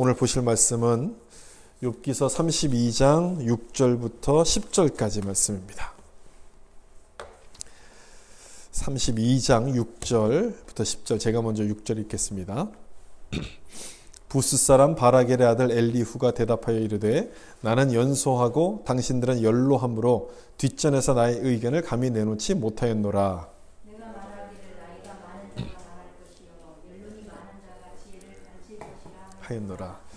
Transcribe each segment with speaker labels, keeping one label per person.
Speaker 1: 오늘 보실 말씀은 욥기서 32장 6절부터 10절까지 말씀입니다. 32장 6절부터 10절, 제가 먼저 6절 읽겠습니다. 부스 사람 바라겔의 아들 엘리후가 대답하여 이르되 나는 연소하고 당신들은 연로함으로 뒷전에서 나의 의견을 감히 내놓지 못하였노라.
Speaker 2: 내가 말하기를 나이가 많은 자가 말할 것이요 연륜이 많은 자가 지혜를 가르칠 것이라
Speaker 1: 하였노라.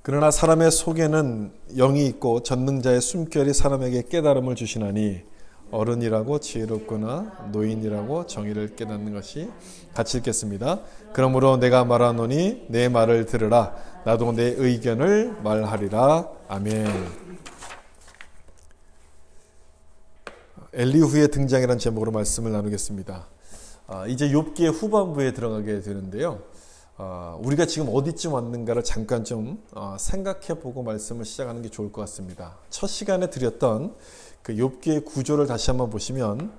Speaker 1: 그러나 사람의 속에는 영이 있고 전능자의 숨결이 사람에게 깨달음을 주시나니 어른이라고 지혜롭거나 노인이라고 정의를 깨닫는 것이. 같이 읽겠습니다. 그러므로 내가 말하노니 내 말을 들으라. 나도 내 의견을 말하리라. 아멘. 엘리후의 등장이라는 제목으로 말씀을 나누겠습니다. 이제 욥기의 후반부에 들어가게 되는데요. 우리가 지금 어디쯤 왔는가를 잠깐 좀 생각해보고 말씀을 시작하는 게 좋을 것 같습니다. 첫 시간에 드렸던 그 욥기의 구조를 다시 한번 보시면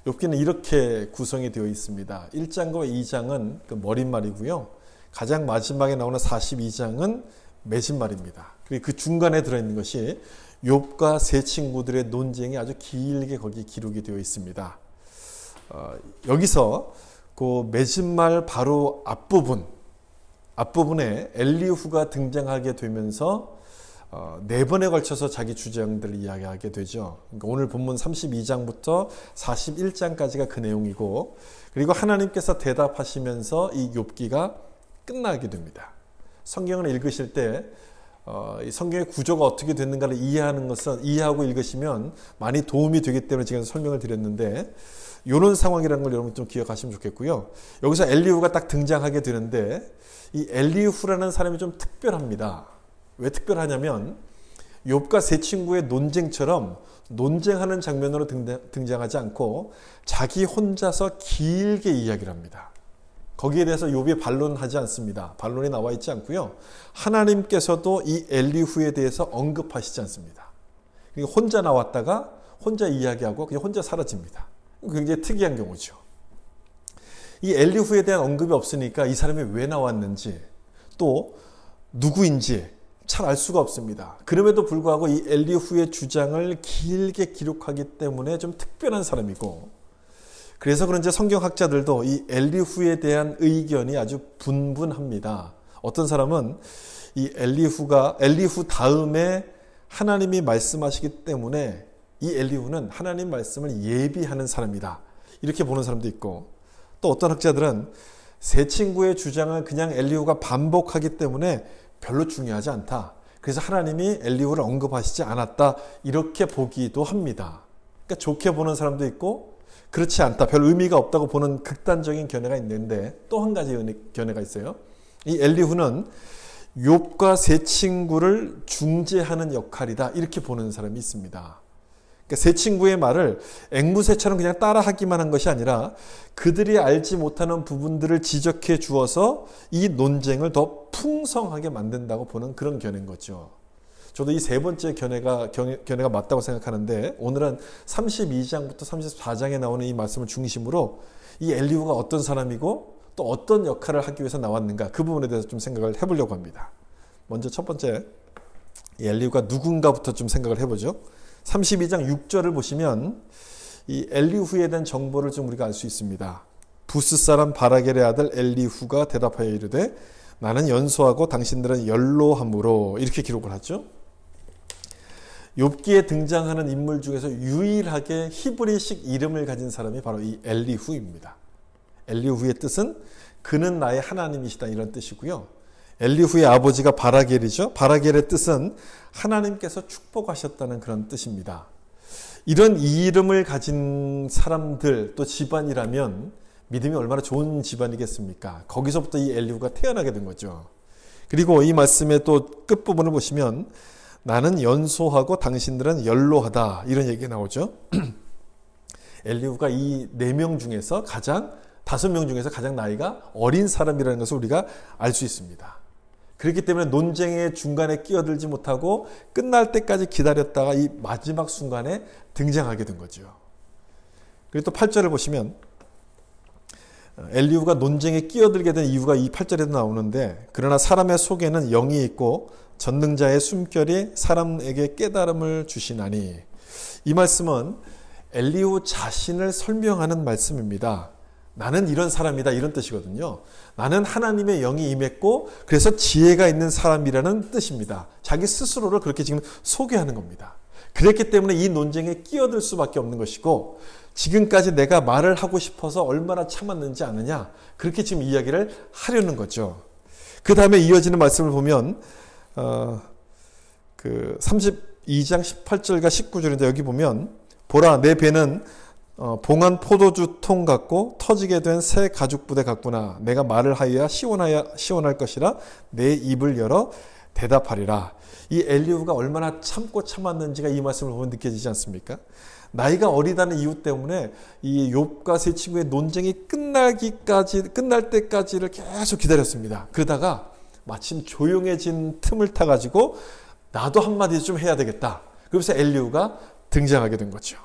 Speaker 1: 욥기는 이렇게 구성이 되어 있습니다. 1장과 2장은 그 머릿말이고요. 가장 마지막에 나오는 42장은 맺은말입니다. 그리고 그 중간에 들어있는 것이 욥과 세 친구들의 논쟁이 아주 길게 거기 기록이 되어 있습니다. 여기서 그 맺은말 바로 앞부분에 엘리후가 등장하게 되면서 4번에 걸쳐서 자기 주장들을 이야기하게 되죠. 그러니까 오늘 본문 32장부터 41장까지가 그 내용이고, 그리고 하나님께서 대답하시면서 이 욥기가 끝나게 됩니다. 성경을 읽으실 때 이 성경의 구조가 어떻게 됐는가를 이해하고 읽으시면 많이 도움이 되기 때문에 지금 설명을 드렸는데, 이런 상황이라는 걸 여러분 좀 기억하시면 좋겠고요. 여기서 엘리후가 딱 등장하게 되는데, 이 엘리후라는 사람이 좀 특별합니다. 왜 특별하냐면 욥과 세 친구의 논쟁처럼 논쟁하는 장면으로 등장하지 않고 자기 혼자서 길게 이야기를 합니다. 거기에 대해서 욥이 반론하지 않습니다. 반론이 나와 있지 않고요. 하나님께서도 이 엘리후에 대해서 언급하시지 않습니다. 그러니까 혼자 나왔다가 혼자 이야기하고 그냥 혼자 사라집니다. 굉장히 특이한 경우죠. 이 엘리후에 대한 언급이 없으니까 이 사람이 왜 나왔는지 또 누구인지 잘 알 수가 없습니다. 그럼에도 불구하고 이 엘리후의 주장을 길게 기록하기 때문에 좀 특별한 사람이고, 그래서 그런지 성경학자들도 이 엘리후에 대한 의견이 아주 분분합니다. 어떤 사람은 이 엘리후 다음에 하나님이 말씀하시기 때문에 이 엘리후는 하나님 말씀을 예비하는 사람이다, 이렇게 보는 사람도 있고, 또 어떤 학자들은 세 친구의 주장을 그냥 엘리후가 반복하기 때문에 별로 중요하지 않다, 그래서 하나님이 엘리후를 언급하시지 않았다, 이렇게 보기도 합니다. 그러니까 좋게 보는 사람도 있고 그렇지 않다, 별 의미가 없다고 보는 극단적인 견해가 있는데, 또 한 가지 견해가 있어요. 이 엘리후는 욥과 세 친구를 중재하는 역할이다, 이렇게 보는 사람이 있습니다. 그러니까 세 친구의 말을 앵무새처럼 그냥 따라하기만 한 것이 아니라 그들이 알지 못하는 부분들을 지적해 주어서 이 논쟁을 더 풍성하게 만든다고 보는 그런 견해인 거죠. 저도 이 세 번째 견해가 맞다고 생각하는데, 오늘은 32장부터 34장에 나오는 이 말씀을 중심으로 이 엘리후가 어떤 사람이고 또 어떤 역할을 하기 위해서 나왔는가, 그 부분에 대해서 좀 생각을 해보려고 합니다. 먼저 첫 번째, 이 엘리후가 누군가부터 좀 생각을 해보죠. 32장 6절을 보시면 이 엘리후에 대한 정보를 좀 우리가 알 수 있습니다. 부스 사람 바라겔의 아들 엘리후가 대답하여 이르되 나는 연소하고 당신들은 연로함으로, 이렇게 기록을 하죠. 욥기에 등장하는 인물 중에서 유일하게 히브리식 이름을 가진 사람이 바로 이 엘리후입니다. 엘리후의 뜻은 그는 나의 하나님이시다, 이런 뜻이고요. 엘리후의 아버지가 바라겔이죠. 바라겔의 뜻은 하나님께서 축복하셨다는 그런 뜻입니다. 이런 이름을 가진 사람들, 또 집안이라면 믿음이 얼마나 좋은 집안이겠습니까? 거기서부터 이 엘리후가 태어나게 된 거죠. 그리고 이 말씀의 또 끝부분을 보시면 나는 연소하고 당신들은 연로하다, 이런 얘기가 나오죠. 엘리후가 이 5명 중에서 5명 중에서 가장 나이가 어린 사람이라는 것을 우리가 알 수 있습니다. 그렇기 때문에 논쟁의 중간에 끼어들지 못하고 끝날 때까지 기다렸다가 이 마지막 순간에 등장하게 된 거죠. 그리고 또 8절을 보시면 엘리후가 논쟁에 끼어들게 된 이유가 이 8절에도 나오는데 그러나 사람의 속에는 영이 있고 전능자의 숨결이 사람에게 깨달음을 주시나니 이 말씀은 엘리후 자신을 설명하는 말씀입니다. 나는 이런 사람이다 이런 뜻이거든요. 나는 하나님의 영이 임했고 그래서 지혜가 있는 사람이라는 뜻입니다. 자기 스스로를 그렇게 지금 소개하는 겁니다. 그랬기 때문에 이 논쟁에 끼어들 수밖에 없는 것이고 지금까지 내가 말을 하고 싶어서 얼마나 참았는지 아느냐 그렇게 지금 이야기를 하려는 거죠. 그 다음에 이어지는 말씀을 보면 그 32장 18절과 19절인데 여기 보면 보라 내 배는 봉한 포도주 통 같고 터지게 된 새 가죽 부대 같구나. 내가 말을 하여야 시원할 것이라 내 입을 열어 대답하리라. 이 엘리후가 얼마나 참고 참았는지가 이 말씀을 보면 느껴지지 않습니까? 나이가 어리다는 이유 때문에 이 욥과 세 친구의 논쟁이 끝날 때까지를 계속 기다렸습니다. 그러다가 마침 조용해진 틈을 타가지고 나도 한마디 좀 해야 되겠다. 그러면서 엘리후가 등장하게 된 거죠.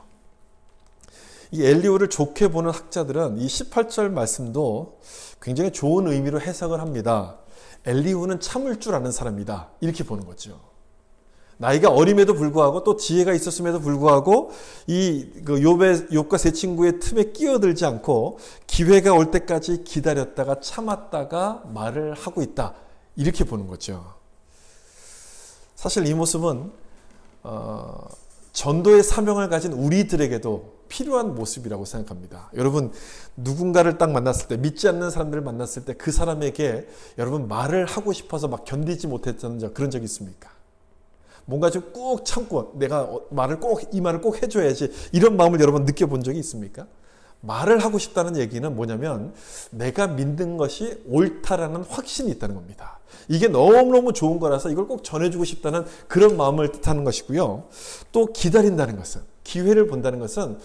Speaker 1: 이 엘리후를 좋게 보는 학자들은 이 18절 말씀도 굉장히 좋은 의미로 해석을 합니다. 엘리후는 참을 줄 아는 사람이다. 이렇게 보는 거죠. 나이가 어림에도 불구하고 또 지혜가 있었음에도 불구하고 이 욥과 세 친구의 틈에 끼어들지 않고 기회가 올 때까지 기다렸다가 참았다가 말을 하고 있다. 이렇게 보는 거죠. 사실 이 모습은 전도의 사명을 가진 우리들에게도 필요한 모습이라고 생각합니다. 여러분 누군가를 딱 만났을 때 믿지 않는 사람들을 만났을 때 그 사람에게 여러분 말을 하고 싶어서 막 견디지 못했던 그런 적이 있습니까? 뭔가 좀 꾹 참고 내가 이 말을 꼭 해줘야지 이런 마음을 여러분 느껴본 적이 있습니까? 말을 하고 싶다는 얘기는 뭐냐면 내가 믿는 것이 옳다라는 확신이 있다는 겁니다. 이게 너무너무 좋은 거라서 이걸 꼭 전해주고 싶다는 그런 마음을 뜻하는 것이고요. 또 기다린다는 것은 기회를 본다는 것은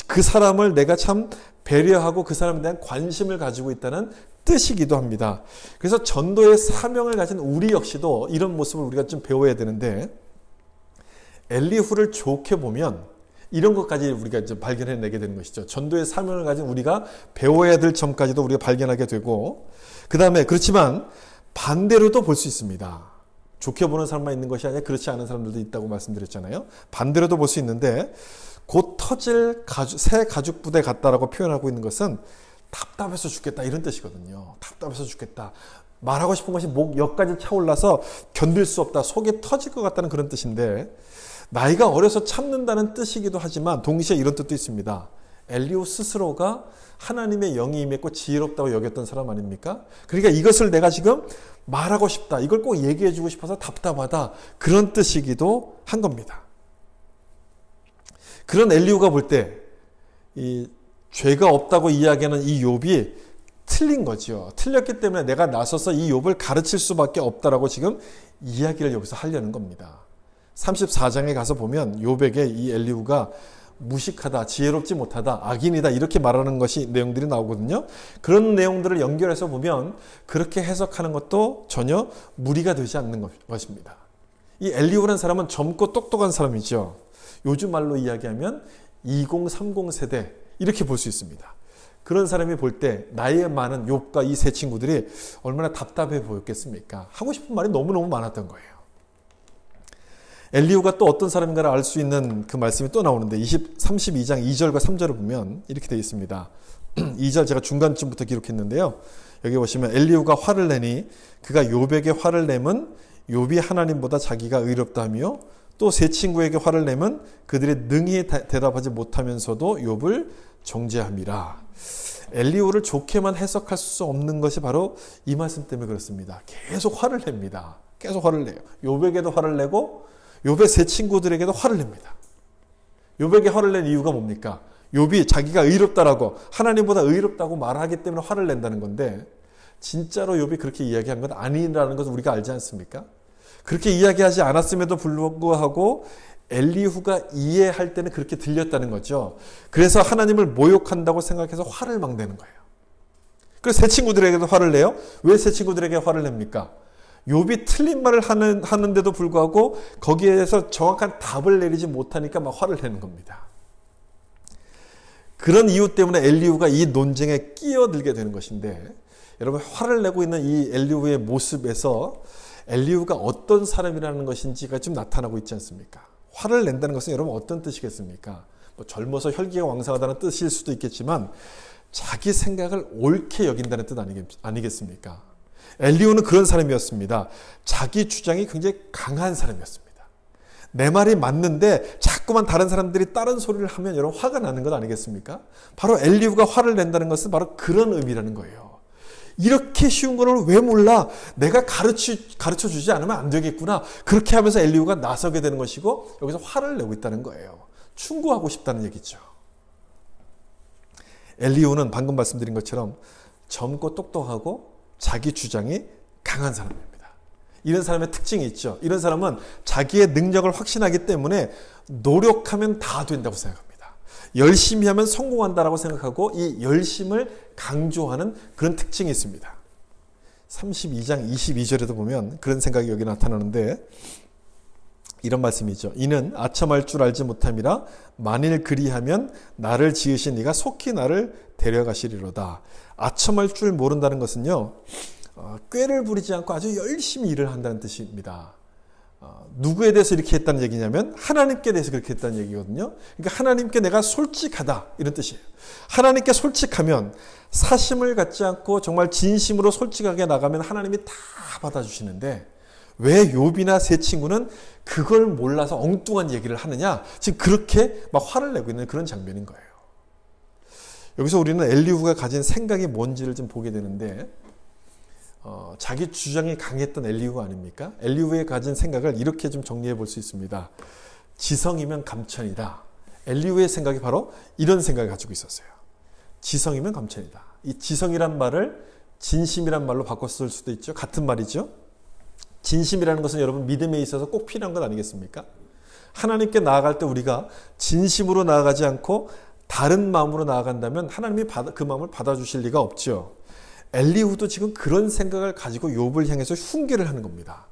Speaker 1: 그 사람을 내가 참 배려하고 그 사람에 대한 관심을 가지고 있다는 뜻이기도 합니다. 그래서 전도의 사명을 가진 우리 역시도 이런 모습을 우리가 좀 배워야 되는데 엘리후를 좋게 보면 이런 것까지 우리가 이제 발견해내게 되는 것이죠. 전도의 사명을 가진 우리가 배워야 될 점까지도 우리가 발견하게 되고 그 다음에 그렇지만 반대로도 볼 수 있습니다. 좋게 보는 사람만 있는 것이 아니라 그렇지 않은 사람들도 있다고 말씀드렸잖아요. 반대로도 볼 수 있는데 곧 터질 새 가죽 부대 같다라고 표현하고 있는 것은 답답해서 죽겠다 이런 뜻이거든요. 답답해서 죽겠다. 말하고 싶은 것이 목 역까지 차올라서 견딜 수 없다. 속이 터질 것 같다는 그런 뜻인데 나이가 어려서 참는다는 뜻이기도 하지만 동시에 이런 뜻도 있습니다. 엘리후 스스로가 하나님의 영이 임했고 지혜롭다고 여겼던 사람 아닙니까? 그러니까 이것을 내가 지금 말하고 싶다. 이걸 꼭 얘기해 주고 싶어서 답답하다. 그런 뜻이기도 한 겁니다. 그런 엘리후가 볼 때 이 죄가 없다고 이야기하는 이 욥이 틀린 거죠. 틀렸기 때문에 내가 나서서 이 욥을 가르칠 수밖에 없다라고 지금 이야기를 여기서 하려는 겁니다. 34장에 가서 보면 욥에게 이 엘리후가 무식하다, 지혜롭지 못하다, 악인이다 이렇게 말하는 것이 내용들이 나오거든요. 그런 내용들을 연결해서 보면 그렇게 해석하는 것도 전혀 무리가 되지 않는 것입니다. 이 엘리후라는 사람은 젊고 똑똑한 사람이죠. 요즘 말로 이야기하면 2030 세대 이렇게 볼 수 있습니다. 그런 사람이 볼 때 나이에 많은 욥과 이 세 친구들이 얼마나 답답해 보였겠습니까? 하고 싶은 말이 너무너무 많았던 거예요. 엘리후가 또 어떤 사람인가를 알 수 있는 그 말씀이 또 나오는데 32장 2절과 3절을 보면 이렇게 되어 있습니다. 2절 제가 중간쯤부터 기록했는데요. 여기 보시면 엘리후가 화를 내니 그가 욥에게 화를 내면 욥이 하나님보다 자기가 의롭다며 또 세 친구에게 화를 내면 그들이 능히 대답하지 못하면서도 욥을 정죄함이라. 엘리후를 좋게만 해석할 수 없는 것이 바로 이 말씀 때문에 그렇습니다. 계속 화를 냅니다. 계속 화를 내요. 욥에게도 화를 내고 욥의 세 친구들에게도 화를 냅니다. 욥에게 화를 낸 이유가 뭡니까? 욥이 자기가 의롭다라고 하나님보다 의롭다고 말하기 때문에 화를 낸다는 건데 진짜로 욥이 그렇게 이야기한 건 아니라는 것을 우리가 알지 않습니까? 그렇게 이야기하지 않았음에도 불구하고 엘리후가 이해할 때는 그렇게 들렸다는 거죠. 그래서 하나님을 모욕한다고 생각해서 화를 막 내는 거예요. 그래서 세 친구들에게도 화를 내요. 왜 세 친구들에게 화를 냅니까? 욥이 틀린 말을 하는데도 불구하고 거기에서 정확한 답을 내리지 못하니까 막 화를 내는 겁니다. 그런 이유 때문에 엘리후가 이 논쟁에 끼어들게 되는 것인데, 여러분 화를 내고 있는 이 엘리후의 모습에서 엘리후가 어떤 사람이라는 것인지가 좀 나타나고 있지 않습니까? 화를 낸다는 것은 여러분 어떤 뜻이겠습니까? 뭐 젊어서 혈기가 왕성하다는 뜻일 수도 있겠지만 자기 생각을 옳게 여긴다는 뜻 아니겠습니까? 엘리후는 그런 사람이었습니다. 자기 주장이 굉장히 강한 사람이었습니다. 내 말이 맞는데 자꾸만 다른 사람들이 다른 소리를 하면 여러분 화가 나는 것 아니겠습니까? 바로 엘리후가 화를 낸다는 것은 바로 그런 의미라는 거예요. 이렇게 쉬운 거를 왜 몰라? 내가 가르쳐 주지 않으면 안 되겠구나. 그렇게 하면서 엘리후가 나서게 되는 것이고 여기서 화를 내고 있다는 거예요. 충고하고 싶다는 얘기죠. 엘리후는 방금 말씀드린 것처럼 젊고 똑똑하고 자기 주장이 강한 사람입니다. 이런 사람의 특징이 있죠. 이런 사람은 자기의 능력을 확신하기 때문에 노력하면 다 된다고 생각합니다. 열심히 하면 성공한다라고 생각하고 이 열심을 강조하는 그런 특징이 있습니다. 32장 22절에도 보면 그런 생각이 여기 나타나는데 이런 말씀이죠. 이는 아첨할 줄 알지 못함이라 만일 그리하면 나를 지으신 이가 속히 나를 데려가시리로다. 아첨할 줄 모른다는 것은요. 꾀를 부리지 않고 아주 열심히 일을 한다는 뜻입니다. 누구에 대해서 이렇게 했다는 얘기냐면 하나님께 대해서 그렇게 했다는 얘기거든요. 그러니까 하나님께 내가 솔직하다 이런 뜻이에요. 하나님께 솔직하면 사심을 갖지 않고 정말 진심으로 솔직하게 나가면 하나님이 다 받아주시는데 왜 욥이나 세 친구는 그걸 몰라서 엉뚱한 얘기를 하느냐? 지금 그렇게 막 화를 내고 있는 그런 장면인 거예요. 여기서 우리는 엘리후가 가진 생각이 뭔지를 좀 보게 되는데 자기 주장이 강했던 엘리후 아닙니까? 엘리후의 가진 생각을 이렇게 좀 정리해 볼 수 있습니다. 지성이면 감천이다. 엘리후의 생각이 바로 이런 생각을 가지고 있었어요. 지성이면 감천이다. 이 지성이란 말을 진심이란 말로 바꿨을 수도 있죠. 같은 말이죠. 진심이라는 것은 여러분 믿음에 있어서 꼭 필요한 것 아니겠습니까? 하나님께 나아갈 때 우리가 진심으로 나아가지 않고 다른 마음으로 나아간다면 하나님이 그 마음을 받아주실 리가 없죠. 엘리후도 지금 그런 생각을 가지고 욥을 향해서 흉계를 하는 겁니다.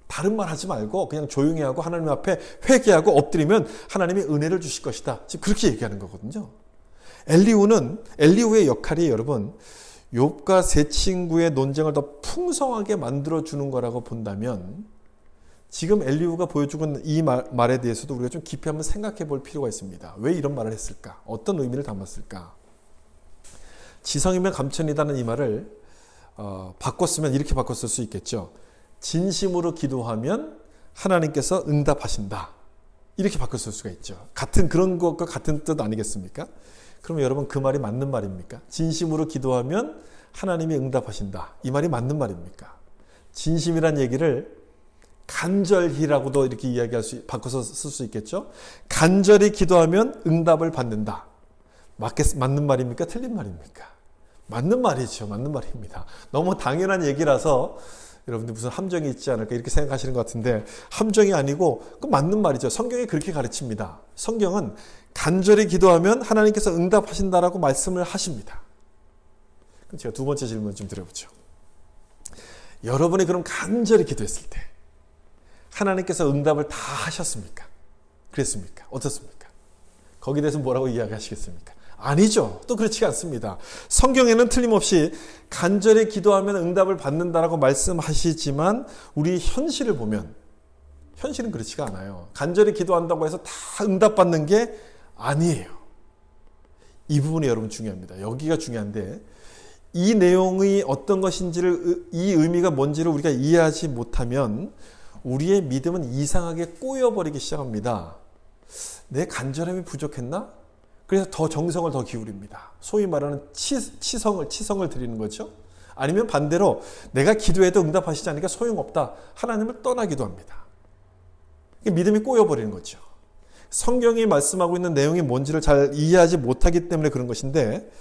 Speaker 1: 다른 말 하지 말고 그냥 조용히 하고 하나님 앞에 회개하고 엎드리면 하나님이 은혜를 주실 것이다. 지금 그렇게 얘기하는 거거든요. 엘리후의 역할이 여러분 욥과 세 친구의 논쟁을 더 풍성하게 만들어주는 거라고 본다면 지금 엘리후가 보여주고 이 말에 대해서도 우리가 좀 깊이 한번 생각해 볼 필요가 있습니다. 왜 이런 말을 했을까? 어떤 의미를 담았을까? 지성이면 감천이다는 이 말을 바꿨으면 이렇게 바꿨을 수 있겠죠. 진심으로 기도하면 하나님께서 응답하신다. 이렇게 바꿨을 수가 있죠. 같은 그런 것과 같은 뜻 아니겠습니까? 그러면 여러분 그 말이 맞는 말입니까? 진심으로 기도하면 하나님이 응답하신다. 이 말이 맞는 말입니까? 진심이란 얘기를 간절히라고도 이렇게 바꿔서 쓸 수 있겠죠. 간절히 기도하면 응답을 받는다. 맞는 말입니까? 틀린 말입니까? 맞는 말이죠. 맞는 말입니다. 너무 당연한 얘기라서 여러분들 무슨 함정이 있지 않을까 이렇게 생각하시는 것 같은데 함정이 아니고 그 맞는 말이죠. 성경이 그렇게 가르칩니다. 성경은 간절히 기도하면 하나님께서 응답하신다라고 말씀을 하십니다. 그럼 제가 두 번째 질문 좀 드려보죠. 여러분이 그럼 간절히 기도했을 때 하나님께서 응답을 다 하셨습니까? 그랬습니까? 어떻습니까? 거기에 대해서 뭐라고 이야기하시겠습니까? 아니죠. 또 그렇지가 않습니다. 성경에는 틀림없이 간절히 기도하면 응답을 받는다라고 말씀하시지만 우리 현실을 보면 현실은 그렇지가 않아요. 간절히 기도한다고 해서 다 응답받는 게 아니에요. 이 부분이 여러분 중요합니다. 여기가 중요한데 이 내용이 어떤 것인지를 이 의미가 뭔지를 우리가 이해하지 못하면 우리의 믿음은 이상하게 꼬여버리기 시작합니다. 내 간절함이 부족했나? 그래서 더 정성을 더 기울입니다. 소위 말하는 치성을 드리는 거죠. 아니면 반대로 내가 기도해도 응답하시지 않으니까 소용없다. 하나님을 떠나기도 합니다. 믿음이 꼬여버리는 거죠. 성경이 말씀하고 있는 내용이 뭔지를 잘 이해하지 못하기 때문에 그런 것인데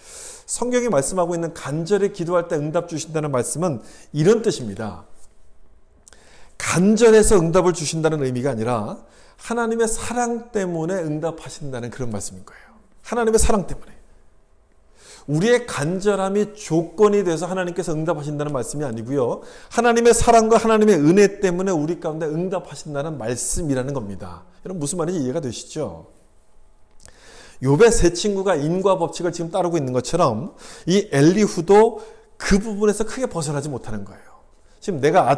Speaker 1: 성경이 말씀하고 있는 간절히 기도할 때 응답 주신다는 말씀은 이런 뜻입니다. 간절해서 응답을 주신다는 의미가 아니라 하나님의 사랑 때문에 응답하신다는 그런 말씀인 거예요. 하나님의 사랑 때문에. 우리의 간절함이 조건이 돼서 하나님께서 응답하신다는 말씀이 아니고요. 하나님의 사랑과 하나님의 은혜 때문에 우리 가운데 응답하신다는 말씀이라는 겁니다. 여러분 무슨 말인지 이해가 되시죠? 욥의 세 친구가 인과 법칙을 지금 따르고 있는 것처럼 이 엘리후도 그 부분에서 크게 벗어나지 못하는 거예요. 지금 내가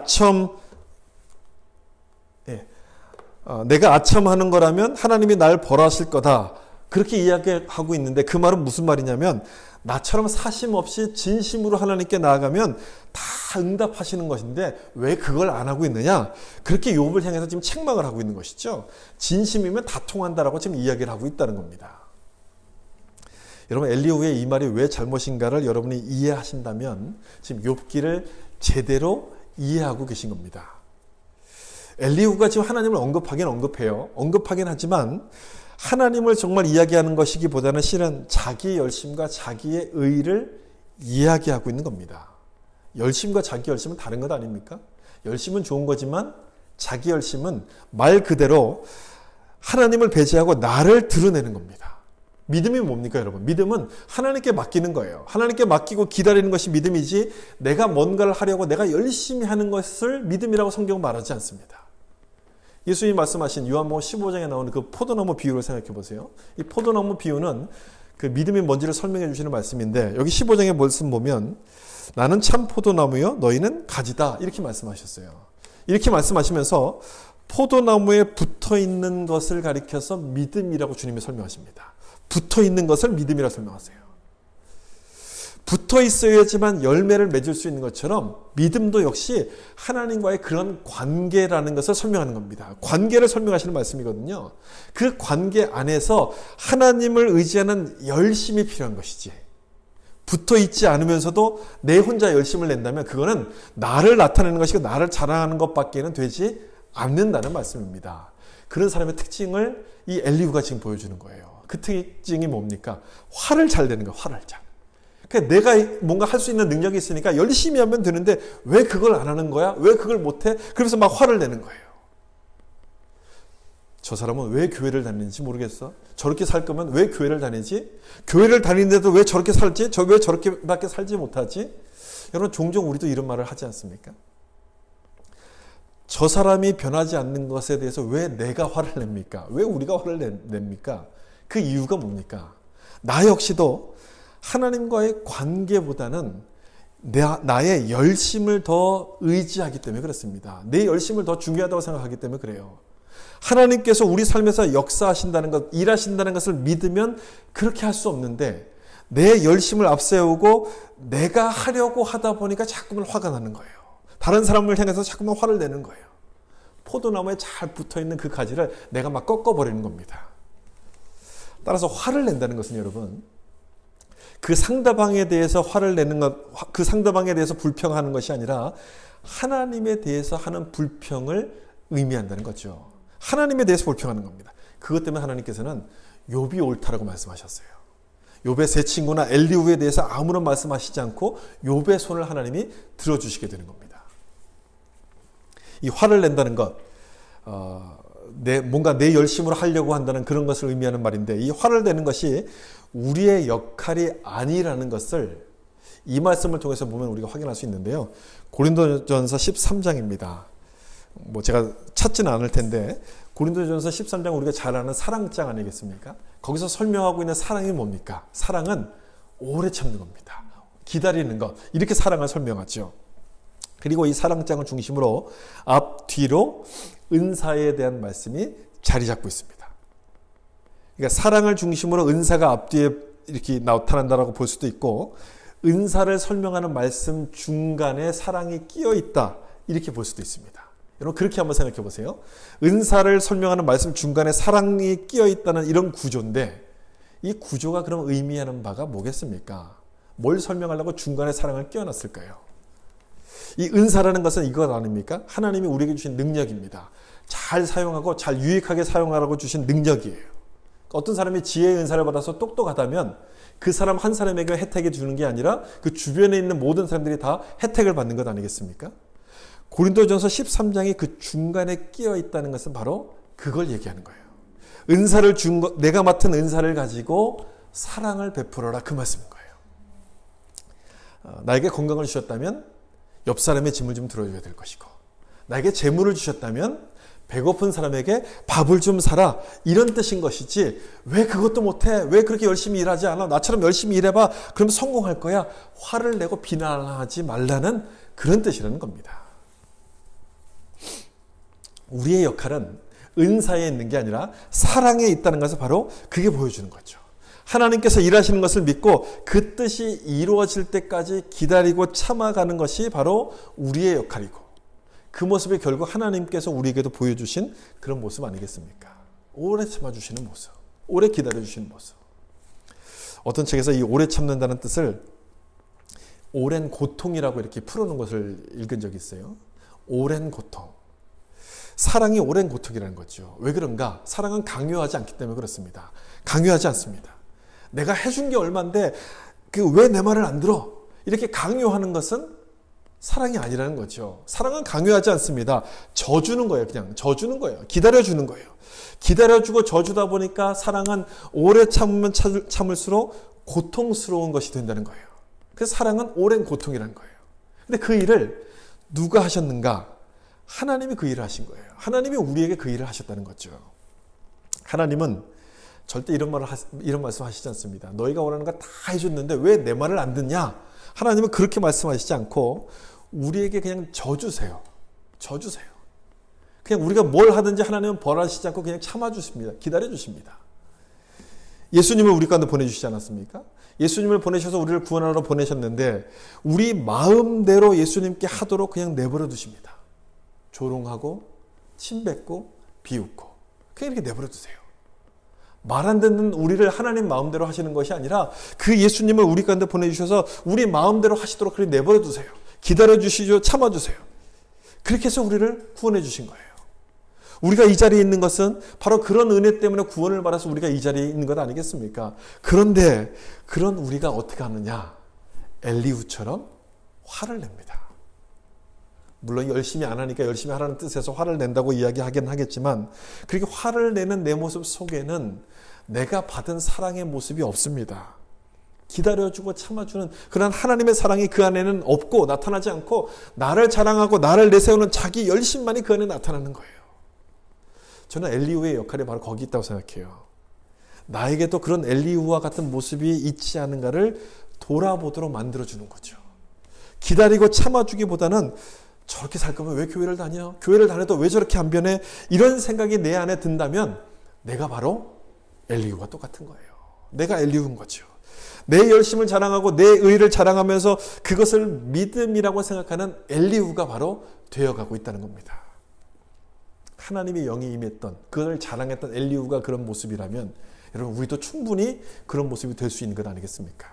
Speaker 1: 아첨하는 거라면 하나님이 날 벌하실 거다. 그렇게 이야기하고 있는데 그 말은 무슨 말이냐면 나처럼 사심 없이 진심으로 하나님께 나아가면 다 응답하시는 것인데 왜 그걸 안 하고 있느냐? 그렇게 욥을 향해서 지금 책망을 하고 있는 것이죠. 진심이면 다 통한다라고 지금 이야기를 하고 있다는 겁니다. 여러분 엘리후의 이 말이 왜 잘못인가를 여러분이 이해하신다면 지금 욥기를 제대로 이해하고 계신 겁니다. 엘리후가 지금 하나님을 언급하긴 하지만 하나님을 정말 이야기하는 것이기보다는 실은 자기의 열심과 자기의 의를 이야기하고 있는 겁니다. 열심과 자기 열심은 다른 것 아닙니까? 열심은 좋은 거지만 자기 열심은 말 그대로 하나님을 배제하고 나를 드러내는 겁니다. 믿음이 뭡니까 여러분? 믿음은 하나님께 맡기는 거예요. 하나님께 맡기고 기다리는 것이 믿음이지 내가 뭔가를 하려고 내가 열심히 하는 것을 믿음이라고 성경은 말하지 않습니다. 예수님이 말씀하신 요한복음 15장에 나오는 그 포도나무 비유를 생각해 보세요. 이 포도나무 비유는 그 믿음이 뭔지를 설명해 주시는 말씀인데 여기 15장의 말씀 보면 나는 참 포도나무요 너희는 가지다 이렇게 말씀하셨어요. 이렇게 말씀하시면서 포도나무에 붙어있는 것을 가리켜서 믿음이라고 주님이 설명하십니다. 붙어있는 것을 믿음이라고 설명하세요. 붙어 있어야지만 열매를 맺을 수 있는 것처럼 믿음도 역시 하나님과의 그런 관계라는 것을 설명하는 겁니다. 관계를 설명하시는 말씀이거든요. 그 관계 안에서 하나님을 의지하는 열심이 필요한 것이지. 붙어 있지 않으면서도 내 혼자 열심을 낸다면 그거는 나를 나타내는 것이고 나를 자랑하는 것밖에는 되지 않는다는 말씀입니다. 그런 사람의 특징을 이 엘리후가 지금 보여주는 거예요. 그 특징이 뭡니까? 화를 잘 내는 거예요. 화를 잘. 내가 뭔가 할 수 있는 능력이 있으니까 열심히 하면 되는데 왜 그걸 안 하는 거야? 왜 그걸 못해? 그래서 막 화를 내는 거예요. 저 사람은 왜 교회를 다니는지 모르겠어. 저렇게 살 거면 왜 교회를 다니지? 교회를 다니는데도 왜 저렇게 살지? 왜 저렇게밖에 살지 못하지? 여러분 종종 우리도 이런 말을 하지 않습니까? 저 사람이 변하지 않는 것에 대해서 왜 내가 화를 냅니까? 왜 우리가 화를 냅니까? 그 이유가 뭡니까? 나 역시도 하나님과의 관계보다는 나의 열심을 더 의지하기 때문에 그렇습니다. 내 열심을 더 중요하다고 생각하기 때문에 그래요. 하나님께서 우리 삶에서 역사하신다는 것, 일하신다는 것을 믿으면 그렇게 할 수 없는데 내 열심을 앞세우고 내가 하려고 하다 보니까 자꾸만 화가 나는 거예요. 다른 사람을 향해서 자꾸만 화를 내는 거예요. 포도나무에 잘 붙어있는 그 가지를 내가 막 꺾어버리는 겁니다. 따라서 화를 낸다는 것은 여러분 그 상대방에 대해서 화를 내는 것, 그 상대방에 대해서 불평하는 것이 아니라 하나님에 대해서 하는 불평을 의미한다는 거죠. 하나님에 대해서 불평하는 겁니다. 그것 때문에 하나님께서는 욥이 옳다라고 말씀하셨어요. 욥의 세 친구나 엘리후에 대해서 아무런 말씀하시지 않고 욥의 손을 하나님이 들어주시게 되는 겁니다. 이 화를 낸다는 것, 뭔가 내 열심으로 하려고 한다는 그런 것을 의미하는 말인데 이 화를 내는 것이 우리의 역할이 아니라는 것을 이 말씀을 통해서 보면 우리가 확인할 수 있는데요. 고린도전서 13장입니다. 제가 찾지는 않을 텐데 고린도전서 13장 우리가 잘 아는 사랑장 아니겠습니까? 거기서 설명하고 있는 사랑이 뭡니까? 사랑은 오래 참는 겁니다. 기다리는 것. 이렇게 사랑을 설명하죠. 그리고 이 사랑장을 중심으로 앞뒤로 은사에 대한 말씀이 자리 잡고 있습니다. 그러니까 사랑을 중심으로 은사가 앞뒤에 이렇게 나타난다라고 볼 수도 있고 은사를 설명하는 말씀 중간에 사랑이 끼어 있다 이렇게 볼 수도 있습니다. 여러분 그렇게 한번 생각해 보세요. 은사를 설명하는 말씀 중간에 사랑이 끼어 있다는 이런 구조인데 이 구조가 그럼 의미하는 바가 뭐겠습니까? 뭘 설명하려고 중간에 사랑을 끼워놨을까요? 이 은사라는 것은 이것 아닙니까? 하나님이 우리에게 주신 능력입니다. 잘 사용하고 잘 유익하게 사용하라고 주신 능력이에요. 어떤 사람이 지혜의 은사를 받아서 똑똑하다면 그 사람 한 사람에게 혜택을 주는 게 아니라 그 주변에 있는 모든 사람들이 다 혜택을 받는 것 아니겠습니까? 고린도전서 13장이 그 중간에 끼어 있다는 것은 바로 그걸 얘기하는 거예요. 은사를 내가 맡은 은사를 가지고 사랑을 베풀어라 그 말씀인 거예요. 나에게 건강을 주셨다면 옆 사람의 짐을 좀 들어줘야 될 것이고 나에게 재물을 주셨다면 배고픈 사람에게 밥을 좀 사라 이런 뜻인 것이지 왜 그것도 못해? 왜 그렇게 열심히 일하지 않아? 나처럼 열심히 일해봐. 그럼 성공할 거야. 화를 내고 비난하지 말라는 그런 뜻이라는 겁니다. 우리의 역할은 은사에 있는 게 아니라 사랑에 있다는 것을 바로 그게 보여주는 거죠. 하나님께서 일하시는 것을 믿고 그 뜻이 이루어질 때까지 기다리고 참아가는 것이 바로 우리의 역할이고 그 모습이 결국 하나님께서 우리에게도 보여주신 그런 모습 아니겠습니까? 오래 참아주시는 모습, 오래 기다려주시는 모습. 어떤 책에서 이 오래 참는다는 뜻을 오랜 고통이라고 이렇게 풀어놓은 것을 읽은 적이 있어요. 오랜 고통. 사랑이 오랜 고통이라는 거죠. 왜 그런가? 사랑은 강요하지 않기 때문에 그렇습니다. 강요하지 않습니다. 내가 해준 게 얼만데 왜 내 말을 안 들어? 이렇게 강요하는 것은 사랑이 아니라는 거죠. 사랑은 강요하지 않습니다. 져주는 거예요. 그냥 져주는 거예요. 기다려주는 거예요. 기다려주고 져주다 보니까 사랑은 오래 참으면 참을수록 고통스러운 것이 된다는 거예요. 그래서 사랑은 오랜 고통이라는 거예요. 근데 그 일을 누가 하셨는가? 하나님이 그 일을 하신 거예요. 하나님이 우리에게 그 일을 하셨다는 거죠. 하나님은 절대 이런 말씀 하시지 않습니다. 너희가 원하는 거 다 해줬는데 왜 내 말을 안 듣냐? 하나님은 그렇게 말씀하시지 않고 우리에게 그냥 져주세요. 져주세요. 그냥 우리가 뭘 하든지 하나님은 벌하시지 않고 그냥 참아주십니다. 기다려주십니다. 예수님을 우리 가운데 보내주시지 않았습니까? 예수님을 보내셔서 우리를 구원하러 보내셨는데 우리 마음대로 예수님께 하도록 그냥 내버려 두십니다. 조롱하고 침뱉고 비웃고 그냥 이렇게 내버려 두세요. 말 안 듣는 우리를 하나님 마음대로 하시는 것이 아니라 그 예수님을 우리 가운데 보내주셔서 우리 마음대로 하시도록 그렇게 내버려 두세요. 기다려 주시죠. 참아주세요. 그렇게 해서 우리를 구원해 주신 거예요. 우리가 이 자리에 있는 것은 바로 그런 은혜 때문에 구원을 받아서 우리가 이 자리에 있는 것 아니겠습니까? 그런데 그런 우리가 어떻게 하느냐? 엘리후처럼 화를 냅니다. 물론 열심히 안 하니까 열심히 하라는 뜻에서 화를 낸다고 이야기하긴 하겠지만 그렇게 화를 내는 내 모습 속에는 내가 받은 사랑의 모습이 없습니다. 기다려주고 참아주는 그런 하나님의 사랑이 그 안에는 없고 나타나지 않고 나를 자랑하고 나를 내세우는 자기 열심만이 그 안에 나타나는 거예요. 저는 엘리후의 역할이 바로 거기 있다고 생각해요. 나에게도 그런 엘리후와 같은 모습이 있지 않은가를 돌아보도록 만들어주는 거죠. 기다리고 참아주기보다는 저렇게 살 거면 왜 교회를 다녀? 교회를 다녀도 왜 저렇게 안 변해? 이런 생각이 내 안에 든다면 내가 바로 엘리후와 똑같은 거예요. 내가 엘리후인 거죠. 내 열심을 자랑하고 내 의를 자랑하면서 그것을 믿음이라고 생각하는 엘리후가 바로 되어가고 있다는 겁니다. 하나님의 영이 임했던 그걸 자랑했던 엘리후가 그런 모습이라면 여러분 우리도 충분히 그런 모습이 될 수 있는 것 아니겠습니까?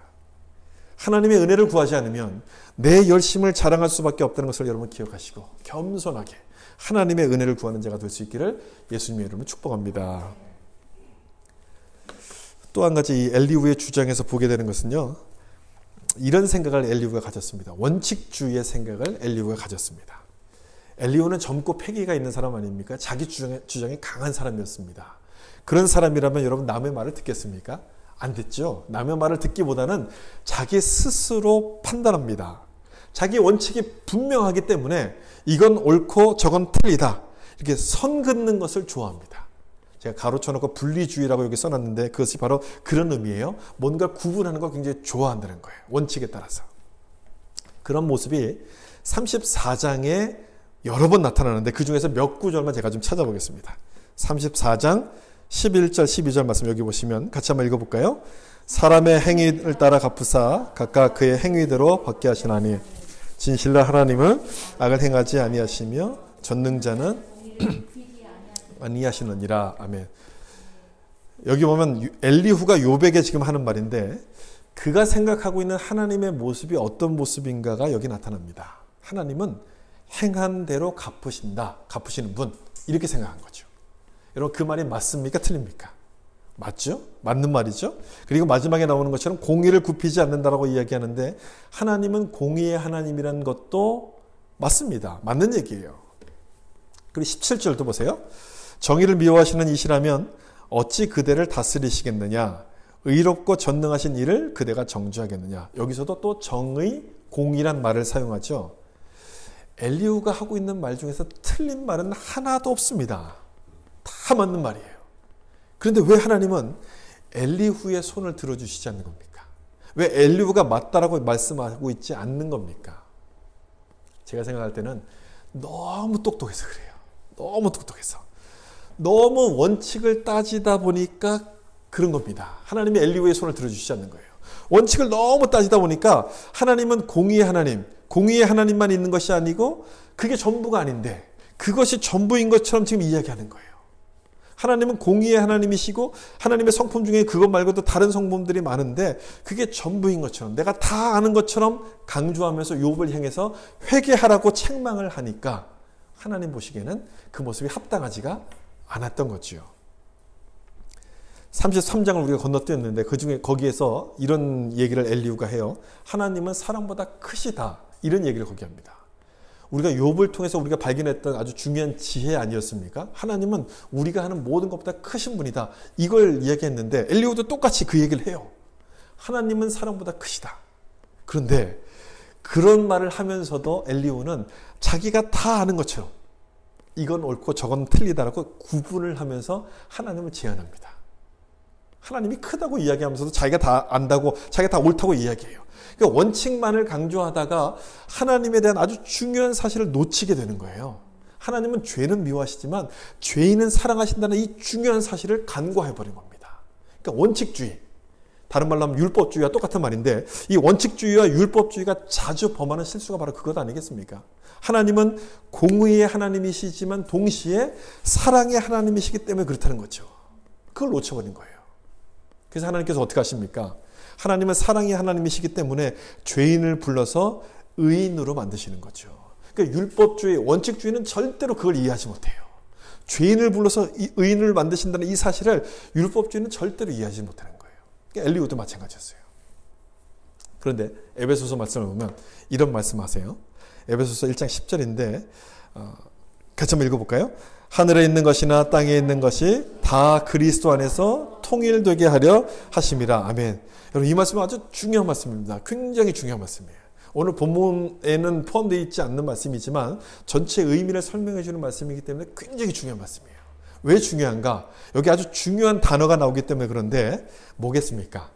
Speaker 1: 하나님의 은혜를 구하지 않으면 내 열심을 자랑할 수밖에 없다는 것을 여러분 기억하시고 겸손하게 하나님의 은혜를 구하는 자가 될 수 있기를 예수님의 이름으로 축복합니다. 또 한 가지 이 엘리후의 주장에서 보게 되는 것은요. 이런 생각을 엘리후가 가졌습니다. 원칙주의의 생각을 엘리후가 가졌습니다. 엘리후는 젊고 패기가 있는 사람 아닙니까? 자기 주장이 강한 사람이었습니다. 그런 사람이라면 여러분 남의 말을 듣겠습니까? 안 듣죠. 남의 말을 듣기보다는 자기 스스로 판단합니다. 자기 원칙이 분명하기 때문에 이건 옳고 저건 틀리다. 이렇게 선 긋는 것을 좋아합니다. 제가 가로쳐놓고 분리주의라고 여기 써놨는데 그것이 바로 그런 의미예요. 뭔가 구분하는 걸 굉장히 좋아한다는 거예요. 원칙에 따라서. 그런 모습이 34장에 여러 번 나타나는데 그 중에서 몇 구절만 제가 좀 찾아보겠습니다. 34장 11절 12절 말씀 여기 보시면 같이 한번 읽어볼까요? 사람의 행위를 따라 갚으사 각각 그의 행위대로 받게 하시나니 진실로 하나님은 악을 행하지 아니하시며 전능자는 아니하시느니라. 아멘. 여기 보면 엘리후가 욥에게 지금 하는 말인데 그가 생각하고 있는 하나님의 모습이 어떤 모습인가가 여기 나타납니다. 하나님은 행한 대로 갚으시는 분 이렇게 생각한 거죠. 여러분 그 말이 맞습니까? 틀립니까? 맞죠? 맞는 말이죠. 그리고 마지막에 나오는 것처럼 공의를 굽히지 않는다라고 이야기하는데 하나님은 공의의 하나님이라는 것도 맞습니다. 맞는 얘기예요. 그리고 17절도 보세요. 정의를 미워하시는 이시라면 어찌 그대를 다스리시겠느냐? 의롭고 전능하신 이를 그대가 정죄하겠느냐? 여기서도 또 정의, 공의란 말을 사용하죠. 엘리후가 하고 있는 말 중에서 틀린 말은 하나도 없습니다. 다 맞는 말이에요. 그런데 왜 하나님은 엘리후의 손을 들어주시지 않는 겁니까? 왜 엘리후가 맞다라고 말씀하고 있지 않는 겁니까? 제가 생각할 때는 너무 똑똑해서 그래요. 너무 똑똑해서. 너무 원칙을 따지다 보니까 그런 겁니다. 하나님이 엘리후의 손을 들어주시지 않는 거예요. 원칙을 너무 따지다 보니까 하나님은 공의의 하나님, 공의의 하나님만 있는 것이 아니고 그게 전부가 아닌데 그것이 전부인 것처럼 지금 이야기하는 거예요. 하나님은 공의의 하나님이시고 하나님의 성품 중에 그것 말고도 다른 성품들이 많은데 그게 전부인 것처럼 내가 다 아는 것처럼 강조하면서 욥을 향해서 회개하라고 책망을 하니까 하나님 보시기에는 그 모습이 합당하지가 않았던 거지요. 33장을 우리가 건너뛰었는데 그중에 거기에서 이런 얘기를 엘리후가 해요. 하나님은 사랑보다 크시다. 이런 얘기를 거기 합니다. 우리가 욥을 통해서 우리가 발견했던 아주 중요한 지혜 아니었습니까? 하나님은 우리가 하는 모든 것보다 크신 분이다. 이걸 이야기했는데 엘리후도 똑같이 그 얘기를 해요. 하나님은 사랑보다 크시다. 그런데 그런 말을 하면서도 엘리후는 자기가 다 아는 것처럼 이건 옳고 저건 틀리다라고 구분을 하면서 하나님을 제안합니다. 하나님이 크다고 이야기하면서도 자기가 다 안다고 자기가 다 옳다고 이야기해요. 그러니까 원칙만을 강조하다가 하나님에 대한 아주 중요한 사실을 놓치게 되는 거예요. 하나님은 죄는 미워하시지만 죄인은 사랑하신다는 이 중요한 사실을 간과해버린 겁니다. 그러니까 원칙주의, 다른 말로 하면 율법주의와 똑같은 말인데 이 원칙주의와 율법주의가 자주 범하는 실수가 바로 그것 아니겠습니까? 하나님은 공의의 하나님이시지만 동시에 사랑의 하나님이시기 때문에 그렇다는 거죠. 그걸 놓쳐버린 거예요. 그래서 하나님께서 어떻게 하십니까? 하나님은 사랑의 하나님이시기 때문에 죄인을 불러서 의인으로 만드시는 거죠. 그러니까 율법주의, 원칙주의는 절대로 그걸 이해하지 못해요. 죄인을 불러서 의인을 만드신다는 이 사실을 율법주의는 절대로 이해하지 못하는 거예요. 그러니까 엘리후도 마찬가지였어요. 그런데 에베소서 말씀을 보면 이런 말씀하세요. 에베소서 1장 10절인데 같이 한번 읽어볼까요? 하늘에 있는 것이나 땅에 있는 것이 다 그리스도 안에서 통일되게 하려 하심이라. 아멘. 여러분 이 말씀은 아주 중요한 말씀입니다. 굉장히 중요한 말씀이에요. 오늘 본문에는 포함되어 있지 않는 말씀이지만 전체 의미를 설명해 주는 말씀이기 때문에 굉장히 중요한 말씀이에요. 왜 중요한가? 여기 아주 중요한 단어가 나오기 때문에 그런데 뭐겠습니까?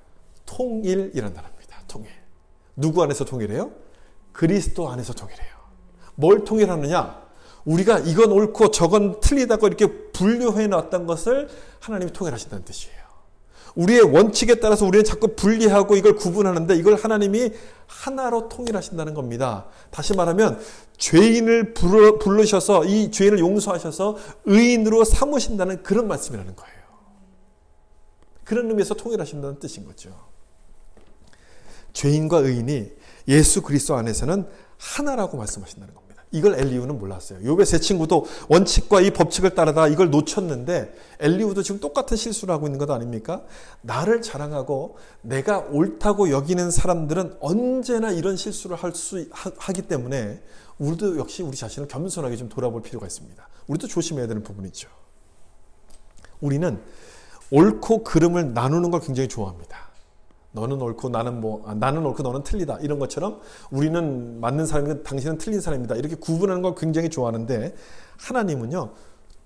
Speaker 1: 통일이라는 단어입니다. 통일. 누구 안에서 통일해요? 그리스도 안에서 통일해요. 뭘 통일하느냐? 우리가 이건 옳고 저건 틀리다고 이렇게 분류해 놨던 것을 하나님이 통일하신다는 뜻이에요. 우리의 원칙에 따라서 우리는 자꾸 분리하고 이걸 구분하는데 이걸 하나님이 하나로 통일하신다는 겁니다. 다시 말하면 죄인을 부르셔서 이 죄인을 용서하셔서 의인으로 삼으신다는 그런 말씀이라는 거예요. 그런 의미에서 통일하신다는 뜻인 거죠. 죄인과 의인이 예수 그리스도 안에서는 하나라고 말씀하신다는 겁니다. 이걸 엘리후는 몰랐어요. 욥의 세 친구도 원칙과 이 법칙을 따르다가 이걸 놓쳤는데 엘리후도 지금 똑같은 실수를 하고 있는 것 아닙니까? 나를 자랑하고 내가 옳다고 여기는 사람들은 언제나 이런 실수를 하기 때문에 우리도 역시 우리 자신을 겸손하게 좀 돌아볼 필요가 있습니다. 우리도 조심해야 되는 부분이죠. 우리는 옳고 그름을 나누는 걸 굉장히 좋아합니다. 너는 옳고 나는 옳고 너는 틀리다. 이런 것처럼 우리는 맞는 사람이고 당신은 틀린 사람이다. 이렇게 구분하는 걸 굉장히 좋아하는데 하나님은요.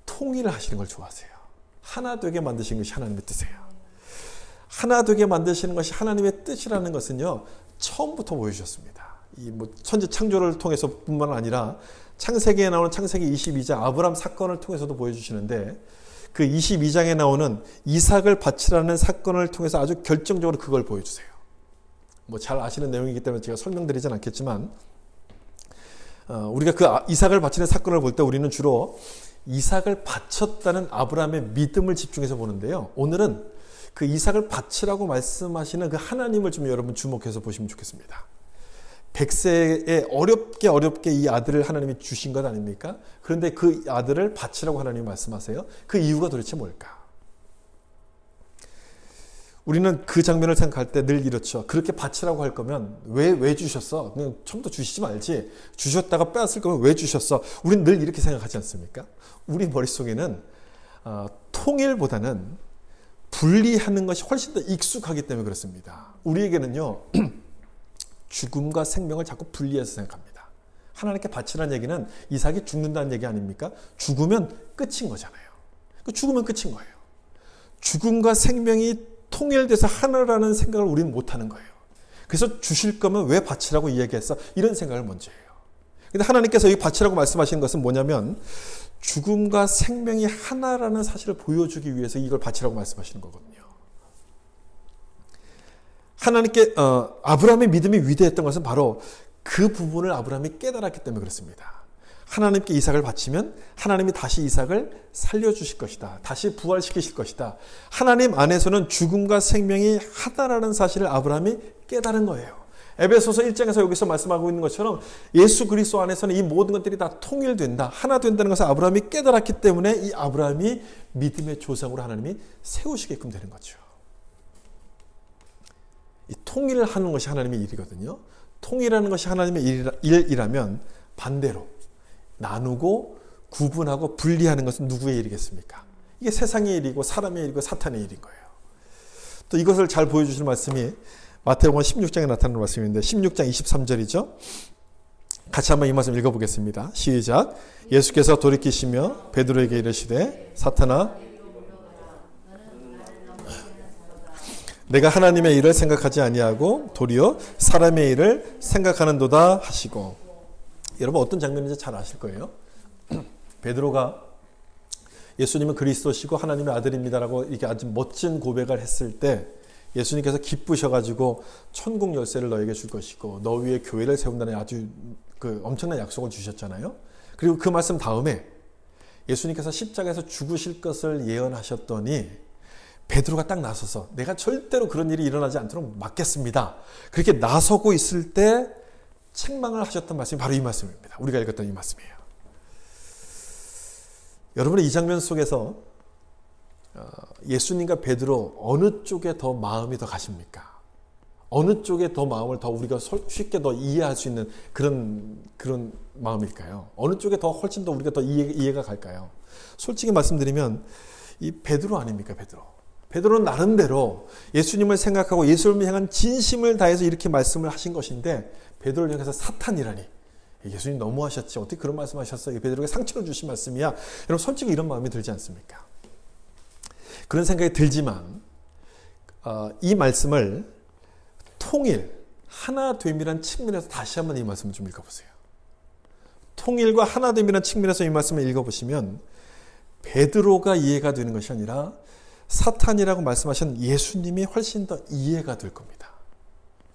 Speaker 1: 통일을 하시는 걸 좋아하세요. 하나 되게 만드신 것이 하나님의 뜻이에요. 하나 되게 만드시는 것이 하나님의 뜻이라는 것은요. 처음부터 보여주셨습니다. 이 천지 창조를 통해서 뿐만 아니라 창세기에 나오는 창세기 22장 아브람 사건을 통해서도 보여주시는데 그 22장에 나오는 이삭을 바치라는 사건을 통해서 아주 결정적으로 그걸 보여주세요. 잘 아시는 내용이기 때문에 제가 설명드리진 않겠지만 우리가 그 이삭을 바치는 사건을 볼 때 우리는 주로 이삭을 바쳤다는 아브라함의 믿음을 집중해서 보는데요. 오늘은 그 이삭을 바치라고 말씀하시는 그 하나님을 좀 여러분 주목해서 보시면 좋겠습니다. 100세에 어렵게 이 아들을 하나님이 주신 것 아닙니까? 그런데 그 아들을 바치라고 하나님이 말씀하세요. 그 이유가 도대체 뭘까? 우리는 그 장면을 생각할 때 늘 이렇죠. 그렇게 바치라고 할 거면 왜 주셨어? 그냥 처음부터 주시지 말지. 주셨다가 빼앗을 거면 왜 주셨어? 우리는 늘 이렇게 생각하지 않습니까? 우리 머릿속에는 통일보다는 분리하는 것이 훨씬 더 익숙하기 때문에 그렇습니다. 우리에게는요. 죽음과 생명을 자꾸 분리해서 생각합니다. 하나님께 바치라는 얘기는 이삭이 죽는다는 얘기 아닙니까? 죽으면 끝인 거잖아요. 죽으면 끝인 거예요. 죽음과 생명이 통일돼서 하나라는 생각을 우리는 못하는 거예요. 그래서 주실 거면 왜 바치라고 이야기했어? 이런 생각을 먼저 해요. 근데 하나님께서 이 바치라고 말씀하시는 것은 뭐냐면 죽음과 생명이 하나라는 사실을 보여주기 위해서 이걸 바치라고 말씀하시는 거거든요. 하나님께 아브라함의 믿음이 위대했던 것은 바로 그 부분을 아브라함이 깨달았기 때문에 그렇습니다. 하나님께 이삭을 바치면 하나님이 다시 이삭을 살려주실 것이다. 다시 부활시키실 것이다. 하나님 안에서는 죽음과 생명이 하나라는 사실을 아브라함이 깨달은 거예요. 에베소서 1장에서 여기서 말씀하고 있는 것처럼 예수 그리스도 안에서는 이 모든 것들이 다 통일된다. 하나 된다는 것을 아브라함이 깨달았기 때문에 이 아브라함이 믿음의 조상으로 하나님이 세우시게끔 되는 거죠. 이 통일을 하는 것이 하나님의 일이거든요. 통일하는 것이 하나님의 일이라면 반대로 나누고 구분하고 분리하는 것은 누구의 일이겠습니까? 이게 세상의 일이고 사람의 일이고 사탄의 일인 거예요. 또 이것을 잘 보여주시는 말씀이 마태복음 16장에 나타나는 말씀인데 16장 23절이죠. 같이 한번 이 말씀 읽어보겠습니다. 시작. 예수께서 돌이키시며 베드로에게 이르시되 사탄아 내가 하나님의 일을 생각하지 아니하고 도리어 사람의 일을 생각하는도다 하시고. 여러분 어떤 장면인지 잘 아실 거예요. 베드로가 예수님은 그리스도시고 하나님의 아들입니다라고 이렇게 아주 멋진 고백을 했을 때 예수님께서 기쁘셔가지고 천국 열쇠를 너에게 줄 것이고 너 위에 교회를 세운다는 아주 엄청난 약속을 주셨잖아요. 그리고 그 말씀 다음에 예수님께서 십자가에서 죽으실 것을 예언하셨더니 베드로가 딱 나서서 내가 절대로 그런 일이 일어나지 않도록 막겠습니다. 그렇게 나서고 있을 때 책망을 하셨던 말씀이 바로 이 말씀입니다. 우리가 읽었던 이 말씀이에요. 여러분의 이 장면 속에서 예수님과 베드로 어느 쪽에 더 마음이 더 가십니까? 어느 쪽에 더 마음을 더 우리가 쉽게 더 이해할 수 있는 그런 마음일까요? 어느 쪽에 더 훨씬 더 우리가 더 이해가 갈까요? 솔직히 말씀드리면 이 베드로 아닙니까? 베드로는 나름대로 예수님을 생각하고 예수님을 향한 진심을 다해서 이렇게 말씀을 하신 것인데 베드로를 향해서 사탄이라니 예수님 너무하셨지 어떻게 그런 말씀하셨어요? 베드로에게 상처를 주신 말씀이야. 여러분 솔직히 이런 마음이 들지 않습니까? 그런 생각이 들지만 이 말씀을 통일, 하나됨이라는 측면에서 다시 한번 이 말씀을 좀 읽어보세요. 통일과 하나됨이라는 측면에서 이 말씀을 읽어보시면 베드로가 이해가 되는 것이 아니라 사탄이라고 말씀하신 예수님이 훨씬 더 이해가 될 겁니다.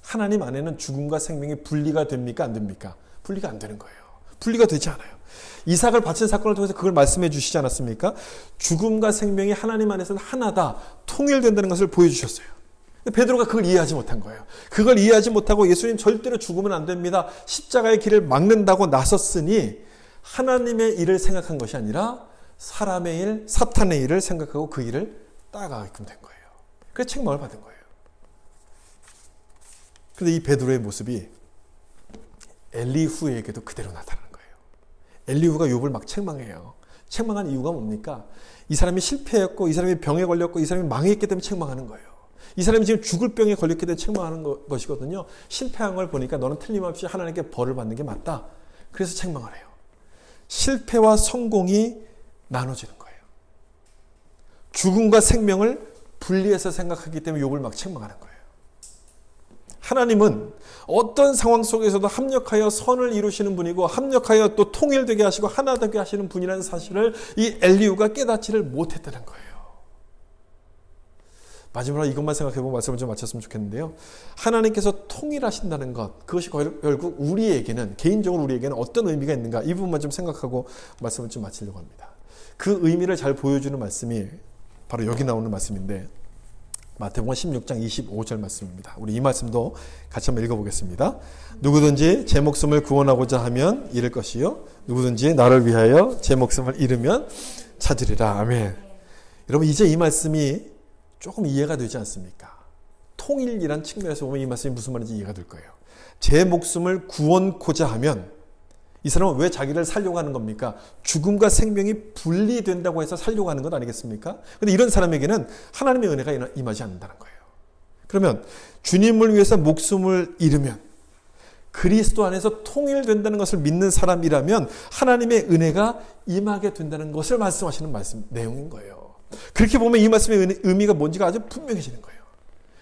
Speaker 1: 하나님 안에는 죽음과 생명이 분리가 됩니까? 안 됩니까? 분리가 안 되는 거예요. 분리가 되지 않아요. 이삭을 바친 사건을 통해서 그걸 말씀해 주시지 않았습니까? 죽음과 생명이 하나님 안에서는 하나다, 통일된다는 것을 보여주셨어요. 근데 베드로가 그걸 이해하지 못한 거예요. 그걸 이해하지 못하고 예수님 절대로 죽으면 안 됩니다. 십자가의 길을 막는다고 나섰으니 하나님의 일을 생각한 것이 아니라 사람의 일, 사탄의 일을 생각하고 그 일을 따라가게끔 된 거예요. 그래서 책망을 받은 거예요. 그런데 이 베드로의 모습이 엘리후에게도 그대로 나타나는 거예요. 엘리후가 욥을 막 책망해요. 책망한 이유가 뭡니까? 이 사람이 실패했고 이 사람이 병에 걸렸고 이 사람이 망했기 때문에 책망하는 거예요. 이 사람이 지금 죽을 병에 걸렸기 때문에 책망하는 것이거든요. 실패한 걸 보니까 너는 틀림없이 하나님께 벌을 받는 게 맞다. 그래서 책망을 해요. 실패와 성공이 나눠지는 거예요. 죽음과 생명을 분리해서 생각하기 때문에 욥을 막 책망하는 거예요. 하나님은 어떤 상황 속에서도 합력하여 선을 이루시는 분이고 합력하여 또 통일되게 하시고 하나 되게 하시는 분이라는 사실을 이 엘리후가 깨닫지를 못했다는 거예요. 마지막으로 이것만 생각해보고 말씀을 좀 마쳤으면 좋겠는데요. 하나님께서 통일하신다는 것, 그것이 결국 우리에게는, 개인적으로 우리에게는 어떤 의미가 있는가, 이 부분만 좀 생각하고 말씀을 좀 마치려고 합니다. 그 의미를 잘 보여주는 말씀이 바로 여기 나오는 말씀인데 마태복음 16장 25절 말씀입니다. 우리 이 말씀도 같이 한번 읽어보겠습니다. 누구든지 제 목숨을 구원하고자 하면 잃을 것이요 누구든지 나를 위하여 제 목숨을 잃으면 찾으리라. 아멘. 여러분 이제 이 말씀이 조금 이해가 되지 않습니까? 통일이란 측면에서 보면 이 말씀이 무슨 말인지 이해가 될 거예요. 제 목숨을 구원코자 하면 이 사람은 왜 자기를 살려고 하는 겁니까? 죽음과 생명이 분리된다고 해서 살려고 하는 것 아니겠습니까? 그런데 이런 사람에게는 하나님의 은혜가 임하지 않는다는 거예요. 그러면 주님을 위해서 목숨을 잃으면 그리스도 안에서 통일된다는 것을 믿는 사람이라면 하나님의 은혜가 임하게 된다는 것을 말씀하시는 말씀 내용인 거예요. 그렇게 보면 이 말씀의 의미가 뭔지가 아주 분명해지는 거예요.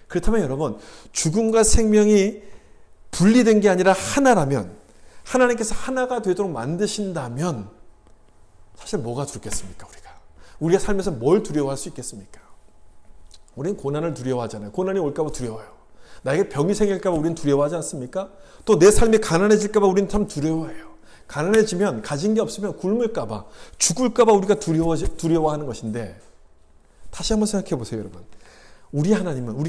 Speaker 1: 그렇다면 여러분, 죽음과 생명이 분리된 게 아니라 하나라면, 하나님께서 하나가 되도록 만드신다면 사실 뭐가 두렵겠습니까? 우리가 살면서 뭘 두려워할 수 있겠습니까? 우리는 고난을 두려워하잖아요. 고난이 올까 봐 두려워요. 나에게 병이 생길까 봐 우리는 두려워하지 않습니까? 또 내 삶이 가난해질까 봐 우리는 참 두려워해요. 가난해지면 가진 게 없으면 굶을까 봐, 죽을까 봐 우리가 두려워하는 것인데, 다시 한번 생각해 보세요, 여러분. 우리가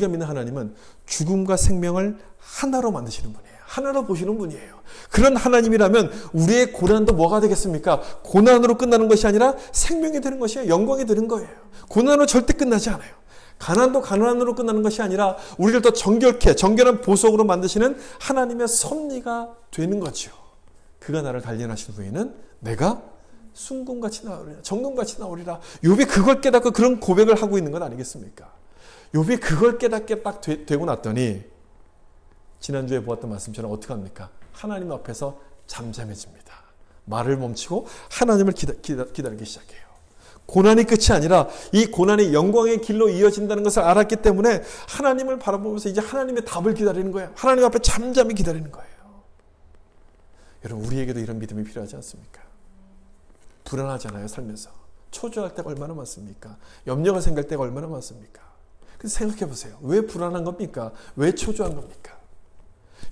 Speaker 1: 믿는 하나님은 죽음과 생명을 하나로 만드시는 분이에요. 하나로 보시는 분이에요. 그런 하나님이라면 우리의 고난도 뭐가 되겠습니까? 고난으로 끝나는 것이 아니라 생명이 되는 것이에요. 영광이 되는 거예요. 고난으로 절대 끝나지 않아요. 가난도 가난으로 끝나는 것이 아니라 우리를 더 정결한 보석으로 만드시는 하나님의 섭리가 되는 거죠. 그가 나를 단련하신 후에는 내가 순금같이 나오리라, 정금같이 나오리라. 욥이 그걸 깨닫고 그런 고백을 하고 있는 건 아니겠습니까? 욥이 그걸 깨닫게 딱 되고 났더니 지난주에 보았던 말씀처럼 어떻게 합니까? 하나님 앞에서 잠잠해집니다. 말을 멈추고 하나님을 기다리기 시작해요. 고난이 끝이 아니라 이 고난이 영광의 길로 이어진다는 것을 알았기 때문에 하나님을 바라보면서 이제 하나님의 답을 기다리는 거예요. 하나님 앞에 잠잠히 기다리는 거예요. 여러분, 우리에게도 이런 믿음이 필요하지 않습니까? 불안하잖아요, 살면서. 초조할 때가 얼마나 많습니까? 염려가 생길 때가 얼마나 많습니까? 그래서 생각해 보세요. 왜 불안한 겁니까? 왜 초조한 겁니까?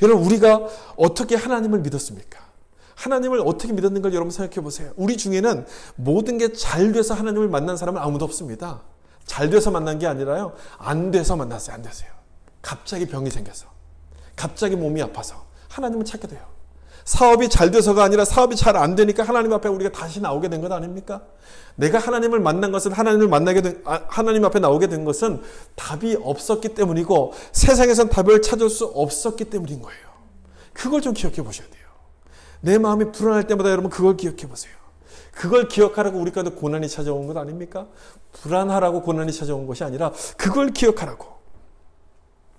Speaker 1: 여러분, 우리가 어떻게 하나님을 믿었습니까? 하나님을 어떻게 믿었는가 여러분 생각해 보세요. 우리 중에는 모든 게 잘 돼서 하나님을 만난 사람은 아무도 없습니다. 잘 돼서 만난 게 아니라요, 안 돼서 만났어요. 안 됐어요. 갑자기 병이 생겨서, 갑자기 몸이 아파서 하나님을 찾게 돼요. 사업이 잘 돼서가 아니라 사업이 잘 안 되니까 하나님 앞에 우리가 다시 나오게 된 것 아닙니까? 내가 하나님을 만난 것은 하나님 앞에 나오게 된 것은 답이 없었기 때문이고 세상에선 답을 찾을 수 없었기 때문인 거예요. 그걸 좀 기억해 보셔야 돼요. 내 마음이 불안할 때마다 여러분 그걸 기억해 보세요. 그걸 기억하라고 우리 가운데 고난이 찾아온 것 아닙니까? 불안하라고 고난이 찾아온 것이 아니라 그걸 기억하라고.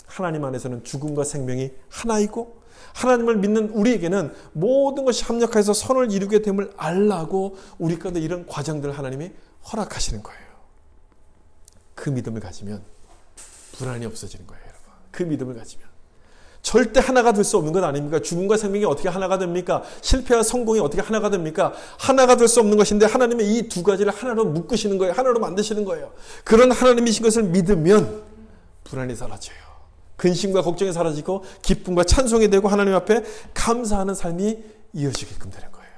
Speaker 1: 하나님 안에서는 죽음과 생명이 하나이고 하나님을 믿는 우리에게는 모든 것이 합력해서 선을 이루게 됨을 알라고 우리 가운데 이런 과정들을 하나님이 허락하시는 거예요. 그 믿음을 가지면 불안이 없어지는 거예요, 여러분. 그 믿음을 가지면. 절대 하나가 될 수 없는 것 아닙니까? 죽음과 생명이 어떻게 하나가 됩니까? 실패와 성공이 어떻게 하나가 됩니까? 하나가 될 수 없는 것인데 하나님의 이 두 가지를 하나로 묶으시는 거예요. 하나로 만드시는 거예요. 그런 하나님이신 것을 믿으면 불안이 사라져요. 근심과 걱정이 사라지고 기쁨과 찬송이 되고 하나님 앞에 감사하는 삶이 이어지게끔 되는 거예요.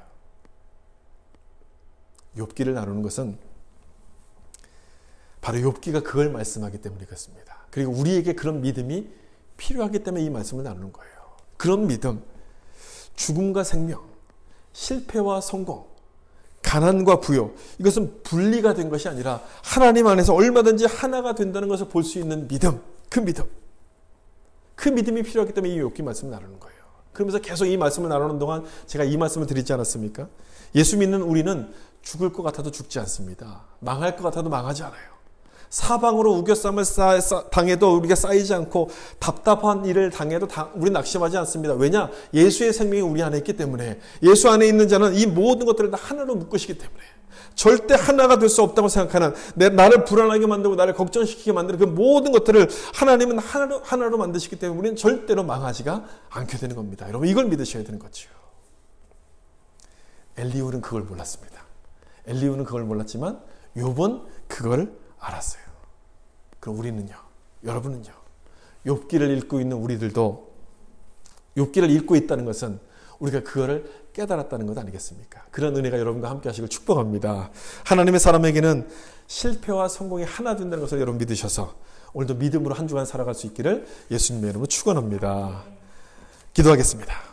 Speaker 1: 욥기를 나누는 것은 바로 욥기가 그걸 말씀하기 때문에 그렇습니다. 그리고 우리에게 그런 믿음이 필요하기 때문에 이 말씀을 나누는 거예요. 그런 믿음, 죽음과 생명, 실패와 성공, 가난과 부요, 이것은 분리가 된 것이 아니라 하나님 안에서 얼마든지 하나가 된다는 것을 볼 수 있는 믿음, 그 믿음이 필요하기 때문에 이 욥기 말씀을 나누는 거예요. 그러면서 계속 이 말씀을 나누는 동안 제가 이 말씀을 드리지 않았습니까? 예수 믿는 우리는 죽을 것 같아도 죽지 않습니다. 망할 것 같아도 망하지 않아요. 사방으로 우겨쌈을 당해도 우리가 쌓이지 않고 답답한 일을 당해도 우리 낙심하지 않습니다. 왜냐? 예수의 생명이 우리 안에 있기 때문에. 예수 안에 있는 자는 이 모든 것들을 다 하나로 묶으시기 때문에 절대 하나가 될 수 없다고 생각하는, 나를 불안하게 만들고 나를 걱정시키게 만드는 그 모든 것들을 하나님은 하나로 만드시기 때문에 우리는 절대로 망하지가 않게 되는 겁니다. 여러분, 이걸 믿으셔야 되는 거죠. 엘리후는 그걸 몰랐습니다. 엘리후는 그걸 몰랐지만 욥은 그걸 알았어요. 그럼 우리는요, 여러분은요, 욥기를 읽고 있는 우리들도 욥기를 읽고 있다는 것은 우리가 그거를 깨달았다는 것 아니겠습니까? 그런 은혜가 여러분과 함께 하시길 축복합니다. 하나님의 사람에게는 실패와 성공이 하나 된다는 것을 여러분 믿으셔서 오늘도 믿음으로 한 주간 살아갈 수 있기를 예수님의 이름으로 축원합니다. 기도하겠습니다.